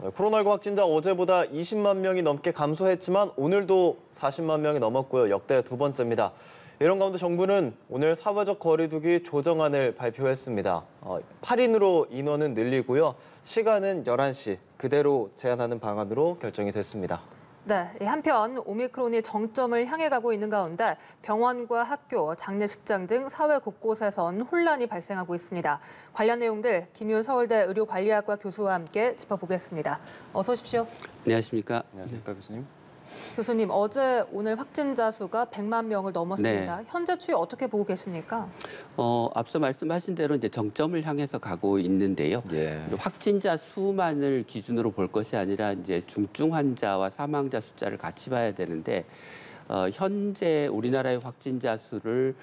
코로나19 확진자 어제보다 20만 명이 넘게 감소했지만 오늘도 40만 명이 넘었고요. 역대 두 번째입니다. 이런 가운데 정부는 오늘 사회적 거리두기 조정안을 발표했습니다. 8인으로 인원은 늘리고요. 시간은 11시 그대로 제한하는 방안으로 결정이 됐습니다. 네, 한편 오미크론이 정점을 향해 가고 있는 가운데 병원과 학교, 장례식장 등 사회 곳곳에선 혼란이 발생하고 있습니다. 관련 내용들 김윤 서울대 의료관리학과 교수와 함께 짚어보겠습니다. 어서 오십시오. 안녕하십니까. 안녕하십니까, 교수님. 교수님, 어제 오늘 확진자 수가 100만 명을 넘었습니다. 네. 현재 추이 어떻게 보고 계십니까? 앞서 말씀하신 대로 이제 정점을 향해서 가고 있는데요. 예. 확진자 수만을 기준으로 볼 것이 아니라 이제 중증 환자와 사망자 숫자를 같이 봐야 되는데 현재 우리나라의 확진자 수를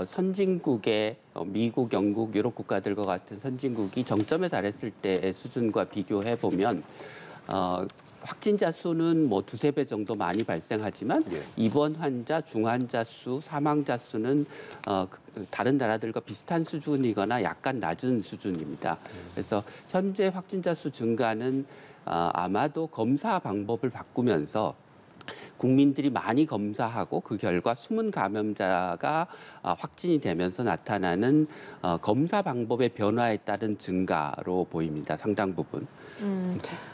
선진국의 미국, 영국, 유럽 국가들과 같은 선진국이 정점에 달했을 때의 수준과 비교해 보면 확진자 수는 뭐 두세 배 정도 많이 발생하지만 입원 환자, 중환자 수, 사망자 수는 다른 나라들과 비슷한 수준이거나 약간 낮은 수준입니다. 그래서 현재 확진자 수 증가는 아마도 검사 방법을 바꾸면서 국민들이 많이 검사하고 그 결과 숨은 감염자가 확진이 되면서 나타나는 검사 방법의 변화에 따른 증가로 보입니다. 상당 부분.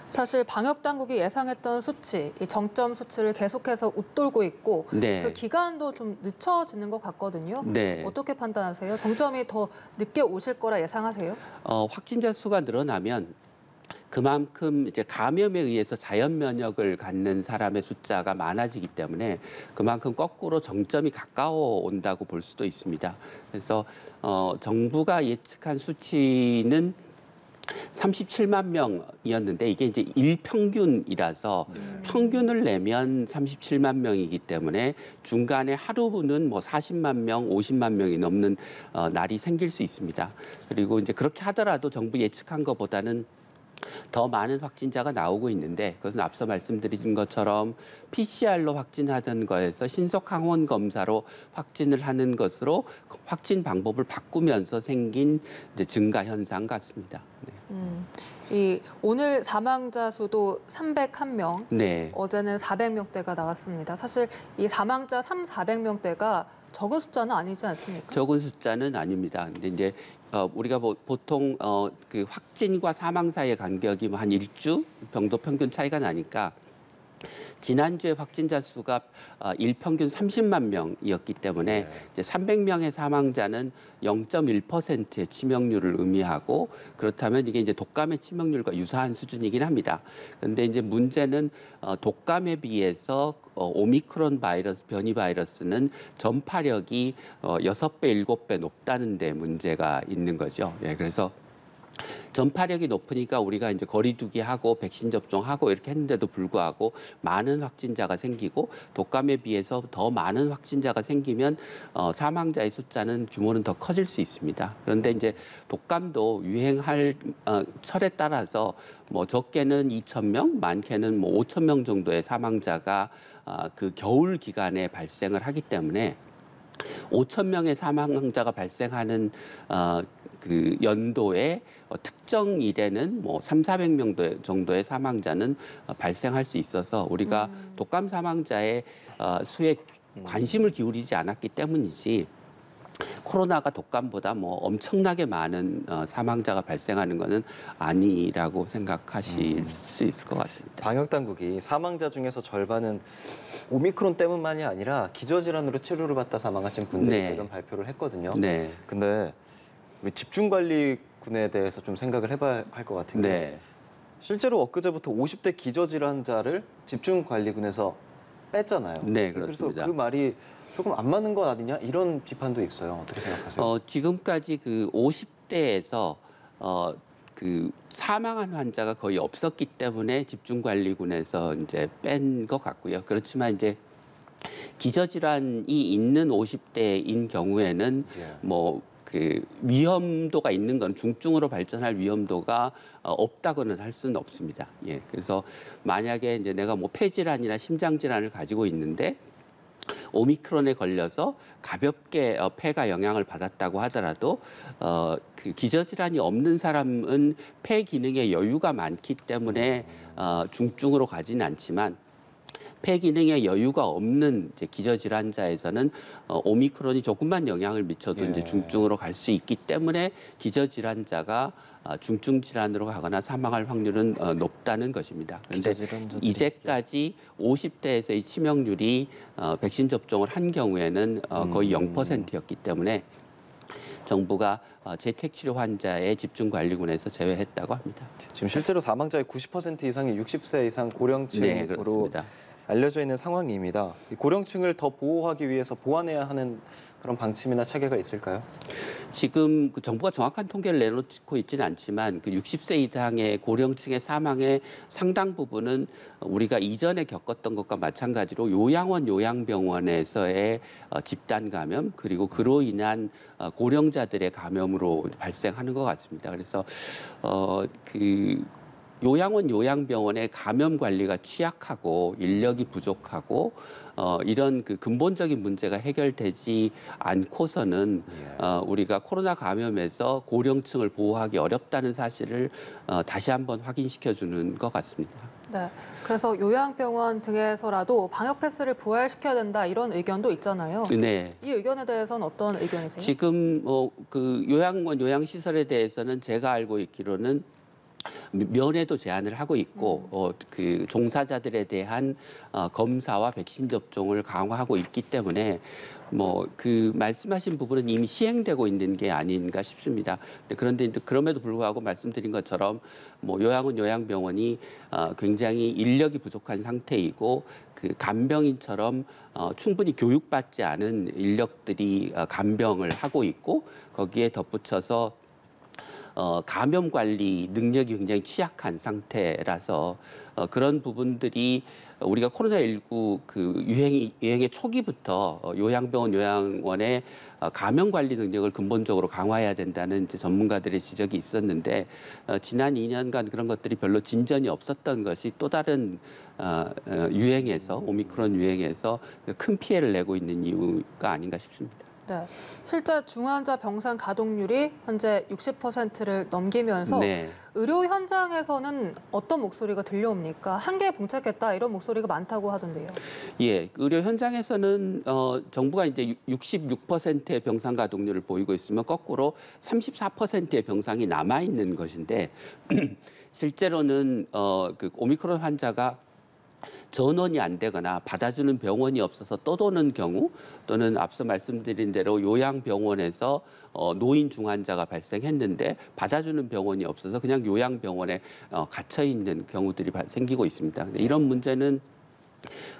사실 방역 당국이 예상했던 수치, 이 정점 수치를 계속해서 웃돌고 있고 네. 그 기간도 좀 늦춰지는 것 같거든요. 네. 어떻게 판단하세요? 정점이 더 늦게 오실 거라 예상하세요? 확진자 수가 늘어나면 그만큼 이제 감염에 의해서 자연 면역을 갖는 사람의 숫자가 많아지기 때문에 그만큼 거꾸로 정점이 가까워 온다고 볼 수도 있습니다. 그래서 정부가 예측한 수치는 37만 명이었는데 이게 이제 일평균이라서 평균을 내면 37만 명이기 때문에 중간에 하루는 뭐 40만 명, 50만 명이 넘는 날이 생길 수 있습니다. 그리고 이제 그렇게 하더라도 정부 예측한 것보다는 더 많은 확진자가 나오고 있는데 그것은 앞서 말씀드린 것처럼 PCR로 확진하던 거에서 신속 항원 검사로 확진을 하는 것으로 확진 방법을 바꾸면서 생긴 이제 증가 현상 같습니다. 네. 오늘 사망자 수도 301명, 네. 어제는 400명대가 나왔습니다. 사실 이 사망자 400명대가 적은 숫자는 아니지 않습니까? 적은 숫자는 아닙니다. 근데 이제 우리가 보통 그 확진과 사망 사이의 간격이 뭐 한 일주 정도 평균 차이가 나니까 지난주에 확진자 수가 일평균 30만 명이었기 때문에 이제 300명의 사망자는 0.1%의 치명률을 의미하고 그렇다면 이게 이제 독감의 치명률과 유사한 수준이긴 합니다. 그런데 이제 문제는 독감에 비해서 오미크론 바이러스, 변이 바이러스는 전파력이 6배, 7배 높다는 데 문제가 있는 거죠. 예, 그래서 전파력이 높으니까 우리가 이제 거리두기 하고 백신 접종하고 이렇게 했는데도 불구하고 많은 확진자가 생기고 독감에 비해서 더 많은 확진자가 생기면 사망자의 숫자는 규모는 더 커질 수 있습니다. 그런데 이제 독감도 유행할 철에 따라서 뭐 적게는 2,000명, 많게는 뭐 5,000명 정도의 사망자가 그 겨울 기간에 발생을 하기 때문에 5,000명의 사망자가 발생하는 그 연도에 특정 일에는 뭐 300~400명 정도의 사망자는 발생할 수 있어서 우리가 독감 사망자의 수에 관심을 기울이지 않았기 때문이지 코로나가 독감보다 뭐 엄청나게 많은 사망자가 발생하는 것은 아니라고 생각하실 수 있을 것 같습니다. 방역 당국이 사망자 중에서 절반은 오미크론 때문만이 아니라 기저질환으로 치료를 받다 사망하신 분들이 이런 발표를 했거든요. 네. 근데 우리 집중관리군에 대해서 좀 생각을 해봐야 할 것 같은 게 실제로 엊그제부터 50대 기저질환자를 집중관리군에서 뺐잖아요. 네, 그래서 그렇습니다. 그 말이 조금 안 맞는 것 아니냐 이런 비판도 있어요. 어떻게 생각하세요? 지금까지 그 50대에서 그 사망한 환자가 거의 없었기 때문에 집중관리군에서 이제 뺀 것 같고요. 그렇지만 이제 기저질환이 있는 50대인 경우에는 뭐 그 위험도가 있는 건 중증으로 발전할 위험도가 없다고는 할 수는 없습니다. 예, 그래서 만약에 이제 내가 뭐 폐질환이나 심장질환을 가지고 있는데 오미크론에 걸려서 가볍게 폐가 영향을 받았다고 하더라도 그 기저질환이 없는 사람은 폐 기능에 여유가 많기 때문에 중증으로 가지는 않지만 폐 기능에 여유가 없는 이제 기저질환자에서는 오미크론이 조금만 영향을 미쳐도 이제 중증으로 갈 수 있기 때문에 기저질환자가 중증 질환으로 가거나 사망할 확률은 높다는 것입니다. 그런데 이제까지 50대에서의 치명률이 백신 접종을 한 경우에는 거의 0%였기 때문에 정부가 재택 치료 환자의 집중 관리군에서 제외했다고 합니다. 지금 실제로 사망자의 90% 이상이 60세 이상 고령층으로 네, 그렇습니다. 알려져 있는 상황입니다. 이 고령층을 더 보호하기 위해서 보완해야 하는 그런 방침이나 체계가 있을까요? 지금 그 정부가 정확한 통계를 내놓고 있지는 않지만 그 60세 이상의 고령층의 사망의 상당 부분은 우리가 이전에 겪었던 것과 마찬가지로 요양원, 요양병원에서의 집단 감염 그리고 그로 인한 고령자들의 감염으로 발생하는 것 같습니다. 그래서 그 요양원, 요양병원의 감염 관리가 취약하고 인력이 부족하고 이런 그 근본적인 문제가 해결되지 않고서는 우리가 코로나 감염에서 고령층을 보호하기 어렵다는 사실을 다시 한번 확인시켜주는 것 같습니다. 네, 그래서 요양병원 등에서라도 방역 패스를 부활시켜야 된다 이런 의견도 있잖아요. 네. 이 의견에 대해서는 어떤 의견이세요? 지금 그 요양원, 요양시설에 대해서는 제가 알고 있기로는 면회도 제한을 하고 있고 그 종사자들에 대한 검사와 백신 접종을 강화하고 있기 때문에 뭐 그 말씀하신 부분은 이미 시행되고 있는 게 아닌가 싶습니다. 그런데 그럼에도 불구하고 말씀드린 것처럼 뭐 요양원, 요양병원이 굉장히 인력이 부족한 상태이고 그 간병인처럼 충분히 교육받지 않은 인력들이 간병을 하고 있고 거기에 덧붙여서 감염 관리 능력이 굉장히 취약한 상태라서 그런 부분들이 우리가 코로나19 그 유행의 초기부터 요양병원, 요양원의 감염 관리 능력을 근본적으로 강화해야 된다는 이제 전문가들의 지적이 있었는데 지난 2년간 그런 것들이 별로 진전이 없었던 것이 또 다른 유행에서 오미크론 유행에서 큰 피해를 내고 있는 이유가 아닌가 싶습니다. 네, 실제 중환자 병상 가동률이 현재 60%를 넘기면서 네. 의료 현장에서는 어떤 목소리가 들려옵니까? 한계에 봉착했다 이런 목소리가 많다고 하던데요. 예, 의료 현장에서는 정부가 이제 66%의 병상 가동률을 보이고 있으면 거꾸로 34%의 병상이 남아 있는 것인데 실제로는 그 오미크론 환자가 전원이 안 되거나 받아주는 병원이 없어서 떠도는 경우 또는 앞서 말씀드린 대로 요양병원에서 노인 중환자가 발생했는데 받아주는 병원이 없어서 그냥 요양병원에 갇혀 있는 경우들이 생기고 있습니다. 이런 문제는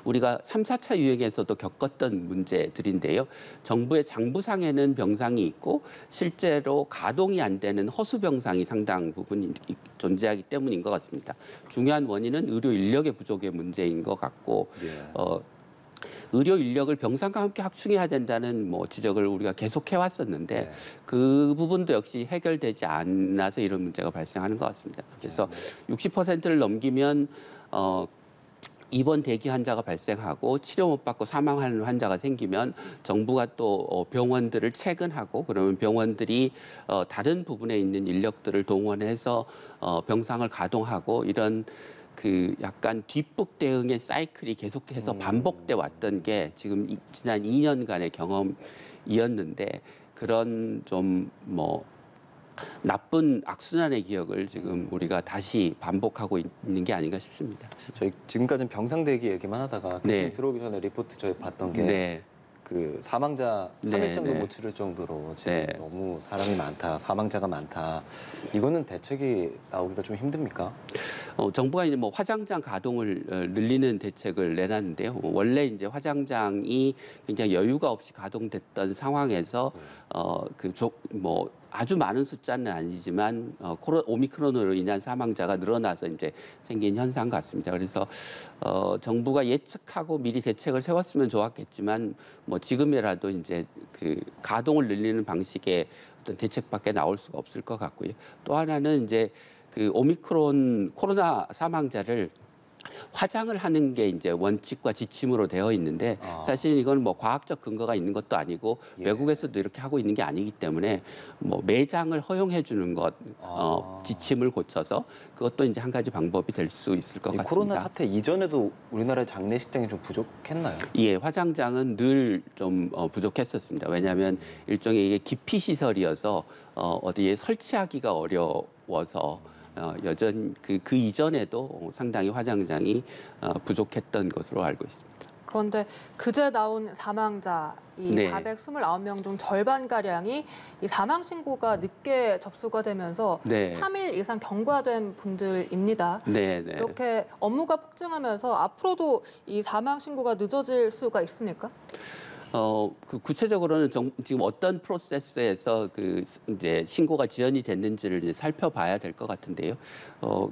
우리가 3, 4차 유행에서도 겪었던 문제들인데요. 정부의 장부상에는 병상이 있고 실제로 가동이 안 되는 허수 병상이 상당 부분 존재하기 때문인 것 같습니다. 중요한 원인은 의료 인력의 부족의 문제인 것 같고 의료 인력을 병상과 함께 확충해야 된다는 뭐 지적을 우리가 계속 해왔었는데 그 부분도 역시 해결되지 않아서 이런 문제가 발생하는 것 같습니다. 그래서 60%를 넘기면 입원 대기 환자가 발생하고 치료 못 받고 사망하는 환자가 생기면 정부가 또 병원들을 채근하고 그러면 병원들이 다른 부분에 있는 인력들을 동원해서 병상을 가동하고 이런 그 약간 뒷북 대응의 사이클이 계속해서 반복돼 왔던 게 지금 지난 2년간의 경험이었는데 그런 좀 뭐 나쁜 악순환의 기억을 지금 우리가 다시 반복하고 있는 게 아닌가 싶습니다. 저희 지금까지는 병상 대기 얘기만 하다가 네. 들어오기 전에 리포트 저희 봤던 게 네. 그 사망자 네, 3일정도 네. 못 치를 정도로 지금 네. 너무 사람이 많다, 사망자가 많다. 이거는 대책이 나오기가 좀 힘듭니까? 정부가 이제 뭐 화장장 가동을 늘리는 대책을 내놨는데요. 원래 이제 화장장이 굉장히 여유가 없이 가동됐던 상황에서 뭐 아주 많은 숫자는 아니지만 오미크론으로 인한 사망자가 늘어나서 이제 생긴 현상 같습니다. 그래서 정부가 예측하고 미리 대책을 세웠으면 좋았겠지만 뭐 지금이라도 이제 그 가동을 늘리는 방식의 어떤 대책밖에 나올 수가 없을 것 같고요. 또 하나는 이제 그 오미크론 코로나 사망자를 화장을 하는 게 이제 원칙과 지침으로 되어 있는데 사실 이건 뭐 과학적 근거가 있는 것도 아니고 예. 외국에서도 이렇게 하고 있는 게 아니기 때문에 뭐 매장을 허용해 주는 것 지침을 고쳐서 그것도 이제 한 가지 방법이 될 수 있을 것 이 같습니다. 코로나 사태 이전에도 우리나라의 장례식장이 좀 부족했나요? 예, 화장장은 늘 좀 부족했었습니다. 왜냐하면 일종의 이게 기피 시설이어서 어디에 설치하기가 어려워서 여전 그 이전에도 상당히 화장장이 부족했던 것으로 알고 있습니다. 그런데 그제 나온 사망자 이 네. 429명 중 절반가량이 이 사망 신고가 늦게 접수가 되면서 네. 3일 이상 경과된 분들입니다. 네, 네. 이렇게 업무가 폭증하면서 앞으로도 이 사망 신고가 늦어질 수가 있습니까? 그 구체적으로는 지금 어떤 프로세스에서 그 이제 신고가 지연이 됐는지를 이제 살펴봐야 될 것 같은데요.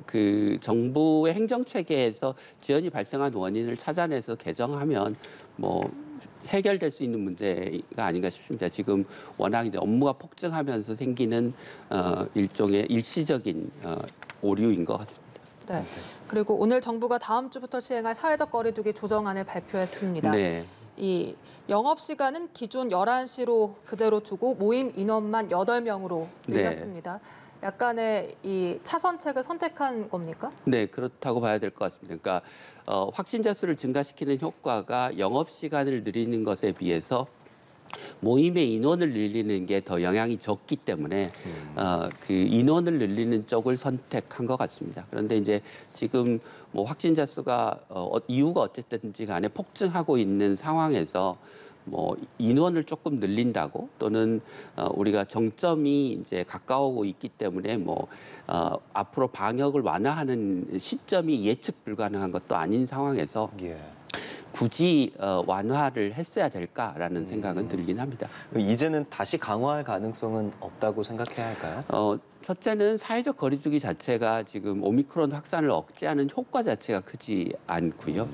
그 정부의 행정 체계에서 지연이 발생한 원인을 찾아내서 개정하면 뭐 해결될 수 있는 문제가 아닌가 싶습니다. 지금 워낙 이제 업무가 폭증하면서 생기는 일종의 일시적인 오류인 것 같습니다. 네. 그리고 오늘 정부가 다음 주부터 시행할 사회적 거리두기 조정안을 발표했습니다. 네. 이 영업 시간은 기존 11시로 그대로 두고 모임 인원만 8명으로 늘렸습니다. 약간의 이 차선책을 선택한 겁니까? 네, 그렇다고 봐야 될 것 같습니다. 그러니까 확진자 수를 증가시키는 효과가 영업 시간을 늘리는 것에 비해서 모임의 인원을 늘리는 게 더 영향이 적기 때문에 그 인원을 늘리는 쪽을 선택한 것 같습니다. 그런데 이제 지금 뭐 확진자 수가 이유가 어쨌든지 간에 폭증하고 있는 상황에서 뭐 인원을 조금 늘린다고 또는 우리가 정점이 이제 가까워오고 있기 때문에 뭐 앞으로 방역을 완화하는 시점이 예측 불가능한 것도 아닌 상황에서 예. 굳이 완화를 했어야 될까라는 생각은 들긴 합니다. 이제는 다시 강화할 가능성은 없다고 생각해야 할까요? 첫째는 사회적 거리두기 자체가 지금 오미크론 확산을 억제하는 효과 자체가 크지 않고요.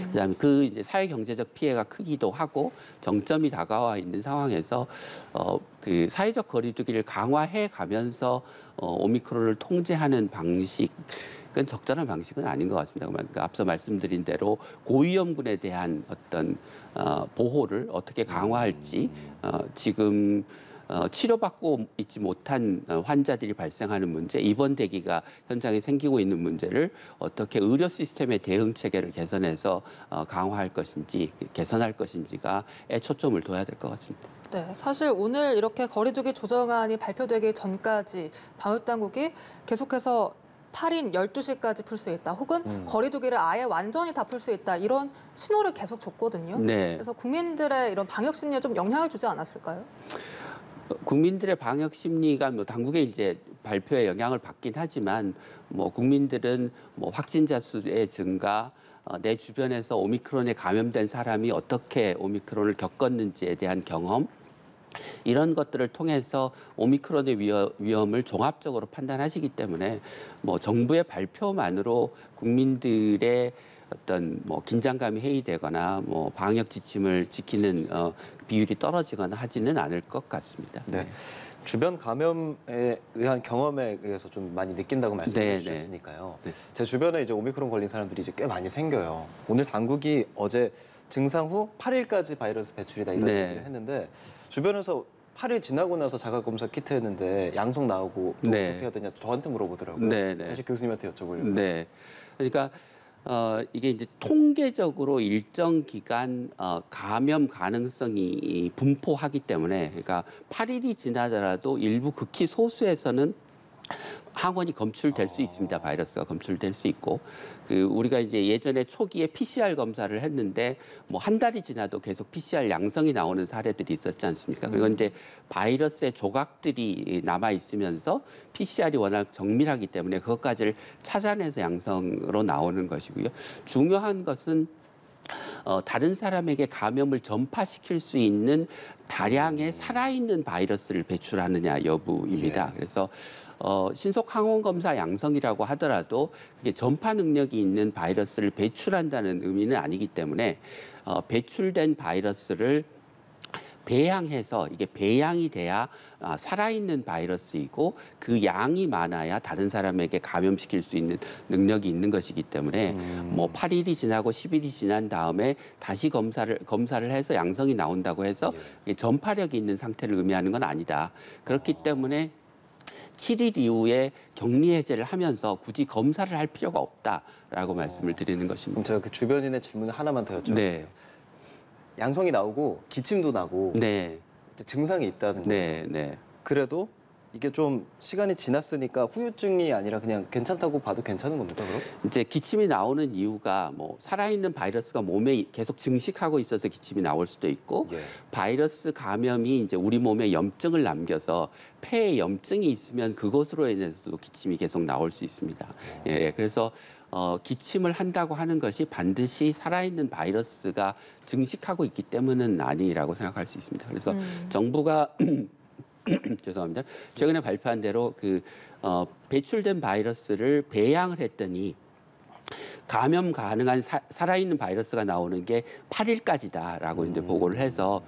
그다음에 그 이제 사회 경제적 피해가 크기도 하고 정점이 다가와 있는 상황에서 그 사회적 거리두기를 강화해 가면서 오미크론을 통제하는 방식은 적절한 방식은 아닌 것 같습니다. 그러니까 앞서 말씀드린 대로 고위험군에 대한 어떤 보호를 어떻게 강화할지 지금 치료받고 있지 못한 환자들이 발생하는 문제, 입원 대기가 현장에 생기고 있는 문제를 어떻게 의료 시스템의 대응 체계를 개선해서 강화할 것인지, 개선할 것인지가에 초점을 둬야 될 것 같습니다. 네, 사실 오늘 이렇게 거리두기 조정안이 발표되기 전까지 방역당국이 계속해서 8인 12시까지 풀 수 있다. 혹은 거리두기를 아예 완전히 다 풀 수 있다. 이런 신호를 계속 줬거든요. 네. 그래서 국민들의 이런 방역 심리에 좀 영향을 주지 않았을까요? 국민들의 방역 심리가 뭐 당국의 이제 발표에 영향을 받긴 하지만 뭐 국민들은 뭐 확진자 수의 증가, 내 주변에서 오미크론에 감염된 사람이 어떻게 오미크론을 겪었는지에 대한 경험 이런 것들을 통해서 오미크론의 위험을 종합적으로 판단하시기 때문에 뭐 정부의 발표만으로 국민들의 어떤 뭐 긴장감이 해이되거나 뭐 방역 지침을 지키는 비율이 떨어지거나 하지는 않을 것 같습니다. 네. 주변 감염에 의한 경험에 의해서 좀 많이 느낀다고 말씀해 네, 주셨으니까요. 네. 제 주변에 이제 오미크론 걸린 사람들이 이제 꽤 많이 생겨요. 오늘 당국이 어제 증상 후 8일까지 바이러스 배출이다 이런 네. 얘기를 했는데 주변에서 8일 지나고 나서 자가검사 키트 했는데 양성 나오고 또 네. 어떻게 해야 되냐 저한테 물어보더라고요. 네, 네. 다시 교수님한테 여쭤보려고. 네. 그러니까 이게 이제 통계적으로 일정 기간 감염 가능성이 분포하기 때문에 그러니까 8일이 지나더라도 일부 극히 소수에서는 항원이 검출될 수 있습니다. 바이러스가 검출될 수 있고 그 우리가 이제 예전에 초기에 PCR 검사를 했는데 뭐 한 달이 지나도 계속 PCR 양성이 나오는 사례들이 있었지 않습니까? 그리고 이제 바이러스의 조각들이 남아 있으면서 PCR이 워낙 정밀하기 때문에 그것까지를 찾아내서 양성으로 나오는 것이고요. 중요한 것은 다른 사람에게 감염을 전파시킬 수 있는 다량의 살아있는 바이러스를 배출하느냐 여부입니다. 그래서 신속 항원 검사 양성이라고 하더라도 그게 전파 능력이 있는 바이러스를 배출한다는 의미는 아니기 때문에 배출된 바이러스를 배양해서 이게 배양이 돼야 살아있는 바이러스이고 그 양이 많아야 다른 사람에게 감염시킬 수 있는 능력이 있는 것이기 때문에 뭐 8일이 지나고 10일이 지난 다음에 다시 검사를 해서 양성이 나온다고 해서 전파력이 있는 상태를 의미하는 건 아니다. 그렇기 때문에 7일 이후에 격리 해제를 하면서 굳이 검사를 할 필요가 없다라고 말씀을 드리는 것입니다. 그럼 제가 그 주변인의 질문 하나만 더 여쭤볼게요. 네. 양성이 나오고 기침도 나고 네. 증상이 있다는 거예요. 네. 네. 그래도 이게 좀 시간이 지났으니까 후유증이 아니라 그냥 괜찮다고 봐도 괜찮은 겁니까, 그럼? 이제 기침이 나오는 이유가 뭐 살아있는 바이러스가 몸에 계속 증식하고 있어서 기침이 나올 수도 있고 예. 바이러스 감염이 이제 우리 몸에 염증을 남겨서 폐에 염증이 있으면 그것으로 인해서도 기침이 계속 나올 수 있습니다. 예, 그래서 기침을 한다고 하는 것이 반드시 살아있는 바이러스가 증식하고 있기 때문은 아니라고 생각할 수 있습니다. 그래서 정부가 죄송합니다. 최근에 발표한 대로 배출된 바이러스를 배양을 했더니 감염 가능한 살아있는 바이러스가 나오는 게 8일까지다라고 이제 보고를 해서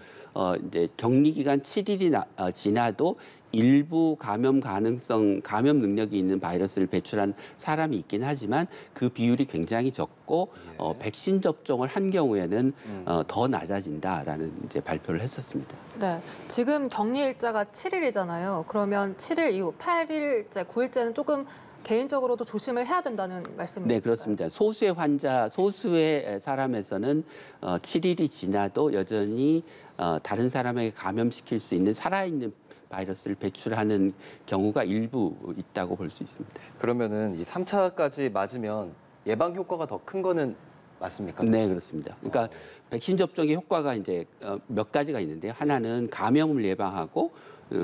이제 격리 기간 7일이 지나도 일부 감염 능력이 있는 바이러스를 배출한 사람이 있긴 하지만 그 비율이 굉장히 적고 백신 접종을 한 경우에는 더 낮아진다라는 이제 발표를 했었습니다. 네, 지금 격리 일자가 7일이잖아요. 그러면 7일 이후 8일째, 9일째는 조금 개인적으로도 조심을 해야 된다는 말씀입니다. 네, 그렇습니다. 소수의 사람에서는 7일이 지나도 여전히 다른 사람에게 감염시킬 수 있는 살아있는 바이러스를 배출하는 경우가 일부 있다고 볼 수 있습니다. 그러면은 이 3차까지 맞으면 예방 효과가 더 큰 거는 맞습니까? 네, 그렇습니다. 그러니까 백신 접종의 효과가 이제 몇 가지가 있는데요. 하나는 감염을 예방하고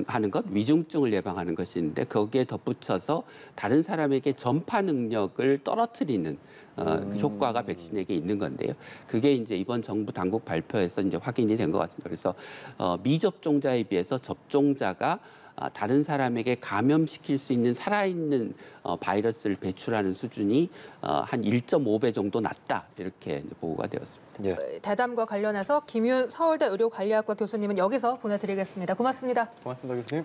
하는 것, 위중증을 예방하는 것이 있는데 거기에 덧붙여서 다른 사람에게 전파 능력을 떨어뜨리는 효과가 백신에게 있는 건데요. 그게 이제 이번 정부 당국 발표에서 이제 확인이 된 것 같습니다. 그래서 미접종자에 비해서 접종자가 다른 사람에게 감염시킬 수 있는 살아있는 바이러스를 배출하는 수준이 한 1.5배 정도 낮다 이렇게 이제 보고가 되었습니다. 예. 대담과 관련해서 김윤 서울대 의료관리학과 교수님은 여기서 보내드리겠습니다. 고맙습니다. 고맙습니다, 교수님.